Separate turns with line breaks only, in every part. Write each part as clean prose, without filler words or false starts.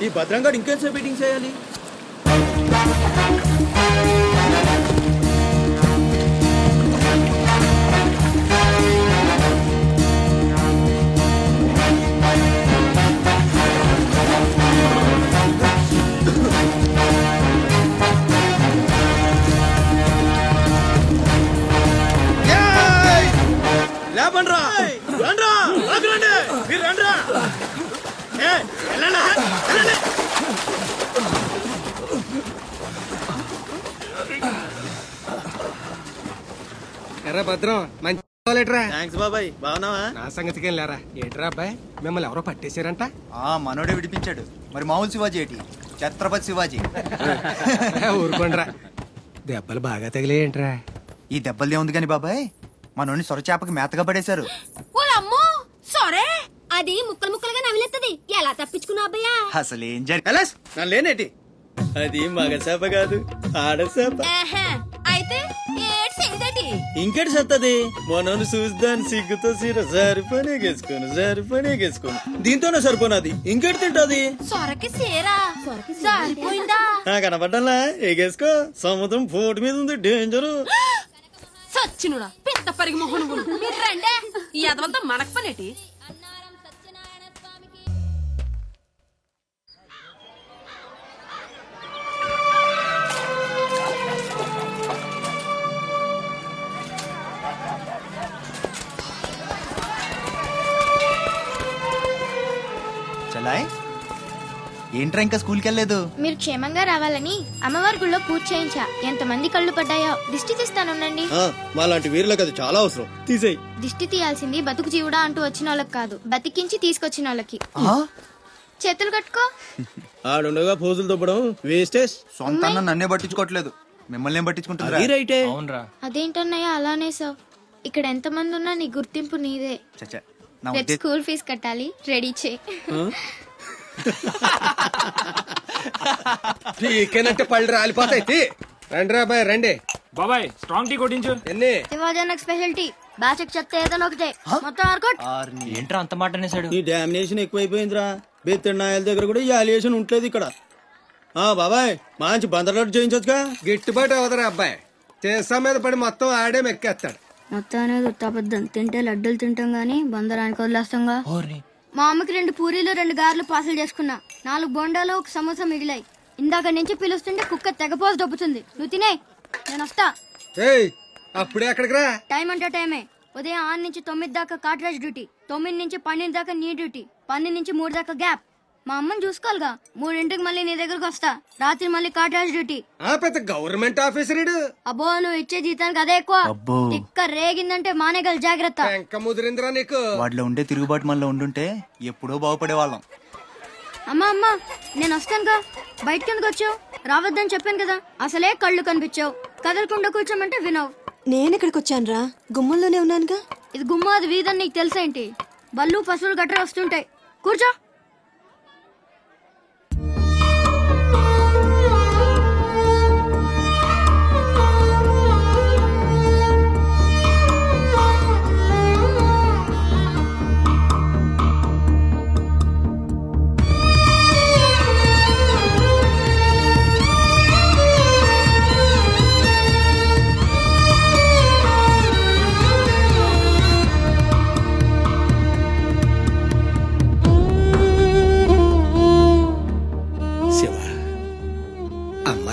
ఈ భద్రంగా ఇంకేంసేపు మీటింగ్ చేయాలి? లేపండ్రా, రండ్రా, రండి, మీరు రండ్రా.
ఎర్రా భద్రం, మంచి
థాంక్స్ బాబాయ్. బాగున్నావా?
నా సంగతికేం లేరా. ఏంట్రా అబ్బాయి, మిమ్మల్ని ఎవరో పట్టేశారంట?
మనోడే విడిపించాడు. మరి మామూలు శివాజీ ఏంటి, ఛత్రపతి శివాజీ.
ఊరుకోండ్రా, దెబ్బలు బాగా తగిలేంట్రా?
ఈ దెబ్బలదే ఉంది కాని బాబాయ్, మనోని సొరచేపకి మేతగా పడేశారు.
అది ముక్కలు ముక్కలుగా నవిలేస్తుంది. ఎలా తప్పించుకున్నా అబ్బయ్యా?
అసలేం
నన్ను లేనేటి, అది మగ చేప కాదు, ఆడసేప.
అయితే
ఇంకెటి సత్తది? మనోని చూద్దాని సిగ్గుతో సీర సరిపోనేగేసుకోను దీంతోనే సరిపోనది. ఇంకెటి తింటది?
సొరకి సీరా సరిపోయిందా?
కనపడ్డా ఎగేసుకో. సముద్రం పోటు మీద ఉంది, డేంజరు.
సచ్చినుడా పెద్ద పరిగి మొహను మీరు రండే. ఈ అదవంతా మనకు పనేటి?
చలాయ్, ఏంట్రా ఇంకా స్కూల్కి వెళ్ళలేదు?
మీరు క్షేమంగా రావాలని అమ్మవారి గుళ్ళో పూజ చేయించా. ఎంతమంది కళ్ళు పడ్డాయో. దిష్టి తీస్తానుండండి.
మాలాంటి వీరులకు అది చాలా అవసరం. తీసేయి.
దిష్టి తీయాల్సింది బతుకు జీవుడా అంటూ వచ్చిన వాళ్ళకి కాదు, బతికించి తీసుకొచ్చిన వాళ్ళకి. చేతులు కట్టుకో.
ఆడుండగా పోజులు దొబ్బడం వేస్టేజ్.
సొంత నన్నే పట్టించుకోవట్లేదు, మిమ్మల్ని ఏం పట్టించుకుంటారా?
అదేంటన్నయ్య అలానే సార్. ఇక్కడ ఎంత మంది ఉన్నా నీ గుర్తింపు నీదే. రేపు స్కూల్ ఫీజు కట్టాలి, రెడీ చేయి.
టీకేనంటే పళ్ళు రాలిపోతాయి. రండి బాయ్, రండి
బాబాయ్. స్ట్రాంగ్ టీ కొట్టించు.
ఎన్ని?
Shivaji special tea. బ్యాచ్ చెప్తే ఏదైనా ఒకటే, మొత్తం ఆర్కోట్.
ఏంట్రా అంత మాట అనేసాడు?
ఈ డామినేషన్ ఎక్కువైపోయిందిరా. బెత్తడి నాయల దగ్గర కూడా ఈ అలియేషన్ ఉంటలేదు ఇక్కడ. బాబాయ్, మంచి బందర్లాట్ చేయించొచ్చుగా.
గిట్టుబాటు అవదరా అబ్బాయి. చేసా మీద పడి మొత్తం ఆడే మెక్కేస్తాడు.
మొత్తం అనేది ఉత్తాపద్దం. తింటే లడ్డూలు తింటాం గానీ బందరానికి వదిలేస్తాంగా. మా అమ్మకి 2 పూరీలు 2 గారెలు పార్సల్ చేసుకున్నా. 4 బొండాలు 1 సమోసా మిగిలాయి. ఇందాక నుంచి పిలుస్తుంటే కుక్క తెగపోసి దొబ్బుతుంది. నువ్వు తినే, నేను వస్తా.
అప్పుడే అక్కడికి రా.
టైం అంటే టైమే. ఉదయం 6 నుంచి 9 దాకా కాట్రాజ్ డ్యూటీ, 9 నుంచి 12 దాకా నీ డ్యూటీ, 12 నుంచి 3 దాకా గ్యాప్. మా అమ్మని చూసుకోవాలిగా. 3ంటికి మళ్ళీ నీ దగ్గరకు వస్తా. రాత్రి మళ్ళీ కాట్రాజ్ డ్యూటీ.
పెద్ద గవర్నమెంట్ ఆఫీసర్.
అబ్బో, నువ్వు ఇచ్చే జీతానికి అదే ఎక్కువ. తిక్క రేగిందంటే మానేగల జాగ్రత్త.
ముదిరిందిరా నీకు.
వాటిలో ఉండే తిరుగుబాటు మనలో ఉండుంటే ఎప్పుడో బాగుపడే వాళ్ళం.
అమ్మా నేను వస్తానుగా. బయటకి ఎందుకు వచ్చావు? రావద్దని చెప్పాను కదా. అసలే కళ్ళు కనిపించావు. కదలకుండా కూర్చోమంటే వినవు.
నేనెక్కడికి వచ్చాను రా, గుమ్మంలోనే ఉన్నానుగా.
ఇది గుమ్మ, అది వీధని నీకు తెలుసేంటి? బళ్ళు పశువులు గట్రా వస్తుంటాయి. కూర్చో.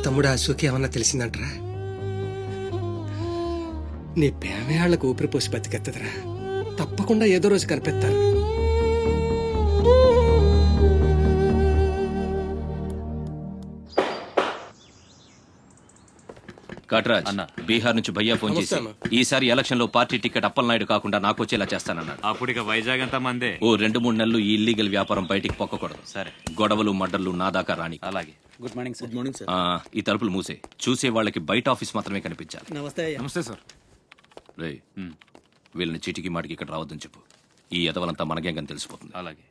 తమ్ముడు అశోక్ ఏమన్నా తెలిసిందంటరా? నీ పేమేళ్లకు ఊపిరి పోసి బతికెత్తదరా. తప్పకుండా ఏదో రోజు కనిపెత్తారు.
కాట్రాజ్ అన్న, బీహార్ నుంచి భయ్యా ఫోన్ చేసి ఈసారి ఎలక్షన్ లో పార్టీ టికెట్ అప్పలనాయుడు కాకుండా నాకు వచ్చేలా చేస్తానన్నాడు.
అప్పుడు ఇక వైజాగ్ అంతా మందే.
ఓ 2-3 నెలలు ఈ ఇల్లీగల్ వ్యాపారం బయటికి పొక్కకూడదు. సరే, గొడవలు మడ్డర్లు నా దాకా రాని.
అలాగే.
Good morning sir. Good morning sir.
ఈ తలుపులు మూసే. చూసే వాళ్ళకి బయట ఆఫీస్ మాత్రమే కనిపించాలి.
నమస్తే.
నమస్తే సార్.
రే, వీళ్ళని చీటికి మాటికి ఇక్కడ రావద్దని చెప్పు. ఈ ఎదవలంతా మనకేం తెలిసిపోతుంది.
అలాగే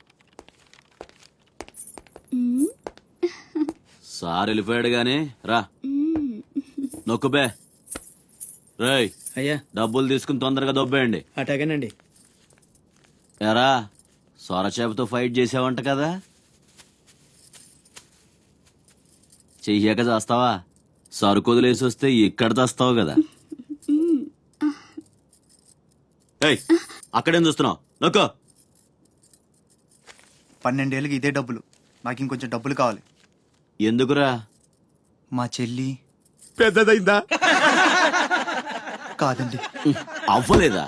సార్ వెళ్ళిపోయాడు గాని రా నొక్కుబే. రేయ్
అయ్యా,
డబ్బులు తీసుకుని తొందరగా దొబ్బేయండి.
అటాగేనండి.
ఎరా సొరచేపతో ఫైట్ చేసావంట కదా, చెయ్యాక చేస్తావా? సరుకు వదిలేసి వస్తే ఇక్కడ చేస్తావు కదా. ఏయ్, అక్కడేం చూస్తున్నావు? నొక్కో.
12 ఏళ్ళకి ఇదే డబ్బులు. నాకు ఇంకొంచెం డబ్బులు కావాలి.
ఎందుకురా?
మా చెల్లి
పెద్దదైందా?
కాదండి.
అవ్వలేదా?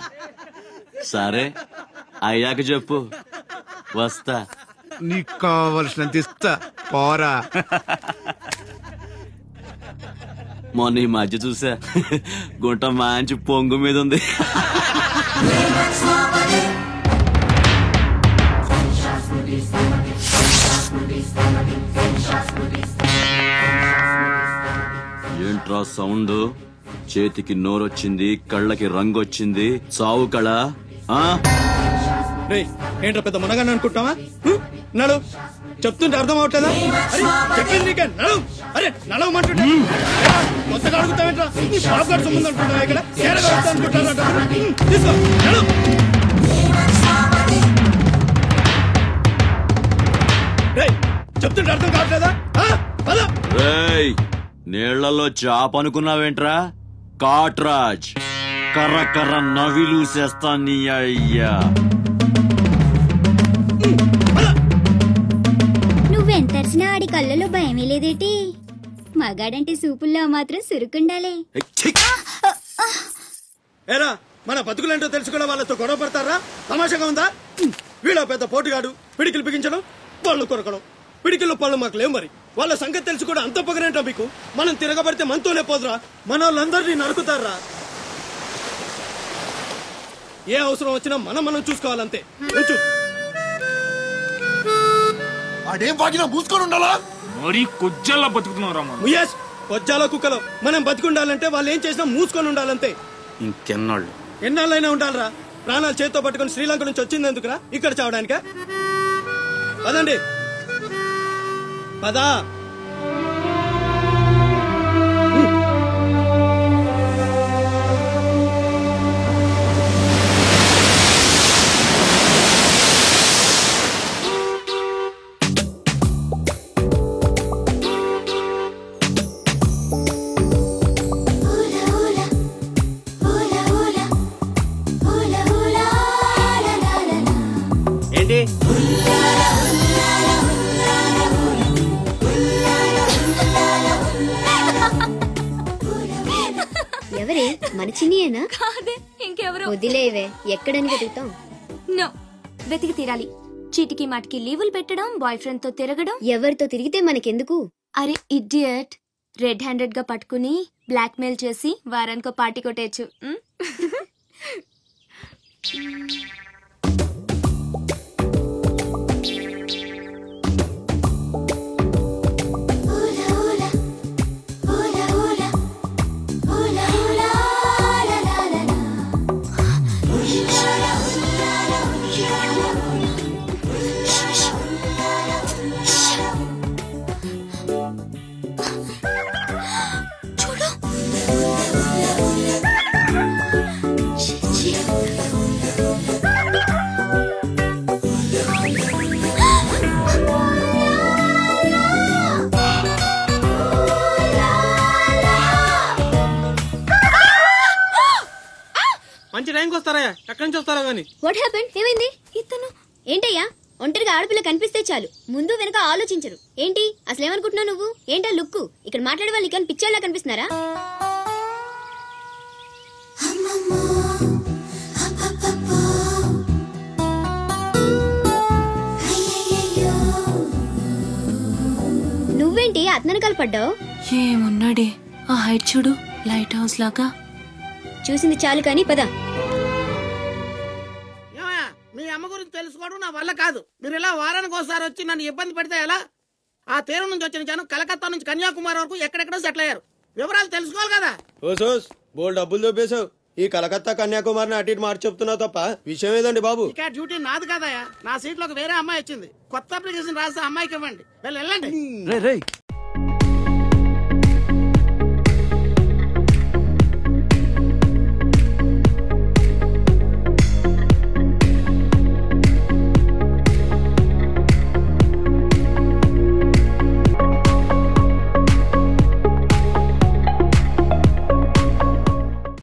సరే అయ్యాక చెప్పు, వస్తా.
నీకు కావలసినంత ఇస్తా, పోరా.
మొన్న ఈ మధ్య చూసా, గుంట మంచి పొంగు మీద ఉంది. ఏంట్రా సౌండ్? చేతికి నోరొచ్చింది, కళ్ళకి రంగొచ్చింది, చావు కళ.
ఏంట్రా పెద్ద మనగాన్ని అనుకుంటావా? నడు, చెప్తుంటే అర్థం అవట్లేదా? చెప్పింది నీకే, నడు. అరే నడవమంటుంటే కొత్తగా అడుగుతావేంట్రా? నీ బాబు గారు సంబంధం అనుకుంటావా? ఇక్కడ అనుకుంటారా? తీసుకో, నడు. చెప్తుంటే అర్థం కావట్లేదా?
రేయ్, నీళ్లలో చాప అనుకున్నావేంట్రా? కాట్రాజ్, కర్ర కర్ర నవిలూసేస్తా నీ అయ్యా.
నువ్వెంతర్చినా ఆడి కళ్ళలో భయమే లేదేటి? మగాడంటే సూపుల్లో మాత్రం సురుకుండాలే.
ఏరా, మన బతుకులేంటో తెలుసుకోవడం వాళ్ళతో గొడవ పడతారా? తమాషాగా ఉందా? వీళ్ళ పెద్ద పోటుగాడు, పిడికిలు బిగించడం, పళ్ళు కొరకడం. పిడికిల్లో పళ్ళు మాకు లేవు. మరి వాళ్ళ సంగతి తెలుసు కూడా అంత పొగరేంటో మీకు? మనం తిరగబడితే మనతోనే పోదురా, మన వాళ్ళందరినీ నరుకుతారా? ఏ అవసరం వచ్చినా మనం చూసుకోవాలంతే.
అదేం బాగినా మూసుకొని ఉండాలా?
మరి కొజ్జల్లా బతుకుతున్నారా?
ముయేష్, కొజ్జాల కుక్కలో మనం బతికుండాలంటే వాళ్ళు ఏం చేసినా మూసుకొని ఉండాలంతే.
ఇంకెన్నాళ్ళు?
ఎన్నాళ్ళైనా ఉండాలరా. ప్రాణాలు చేతితో పట్టుకుని శ్రీలంక నుంచి వచ్చింది ఎందుకురా? ఇక్కడ చావడానికా? పదండి, పదా. ఏంటి?
ఎవరే? మన చిన్నియేనా?
కాదే, ఇంకెవరు?
వదిలేవే, ఎక్కడని వెతుకుతాం?
నో, వెతికి తీరాలి. చీటికి మాటికి లీవులు పెట్టడం, బాయ్ ఫ్రెండ్ తో తిరగడం.
ఎవరితో తిరిగితే మనకెందుకు?
అరే ఇడియట్, రెడ్ హ్యాండెడ్ గా పట్టుకుని బ్లాక్ మెయిల్ చేసి వారానికో పార్టీ కొట్టేయచ్చు.
మంచి టైంకి వస్తారా? ఎక్కడి నుంచి వస్తారా గానీ?
What happened? ఏమైంది? ఇతను ఏంటయ్యా? ఒంటరిగా ఆడపిల్ల కనిపిస్తే చాలు, ముందు వెనక ఆలోచించరు. ఏంటి అసలు ఏమనుకుంటున్నావు నువ్వు? ఏంటా లుక్కు? ఇక్కడ మాట్లాడే వాళ్ళు ఇక్కడ పిచ్చోళ్ళ కనిపిస్తున్నారా? నువ్వేంటి అతనకాలు పడ్డావు?
ఏమున్నాడే, ఆ హైట్ చూడు, లైట్ హౌస్ లాగా.
చూసింది చాలు కానీ పద.
మీ అమ్మ గురించి తెలుసుకోవడం నా వల్ల కాదు. మీరు ఇలా వారానికి ఒకసారి వచ్చి నన్ను ఇబ్బంది పెడితే ఎలా? ఆ తీరం నుంచి వచ్చిన జనం కలకత్తా నుంచి కన్యాకుమారి వరకు ఎక్కడెక్కడో సెటిల్ అయ్యారు. వివరాలు తెలుసుకోవాలి కదా.
ఓసోస్, బోల్ డబ్బులు దొబ్బేశావు. ఈ కలకత్తా కన్యాకుమారిని అటు ఇటు మార్చి చెప్తున్నావు తప్ప విషయం ఏదండి బాబు?
ఇక డ్యూటీ నాది కదయా. నా సీట్లోకి వేరే అమ్మాయి వచ్చింది. కొత్త అప్లికేషన్ రాస్తే అమ్మాయికి ఇవ్వండి. వెళ్ళండి.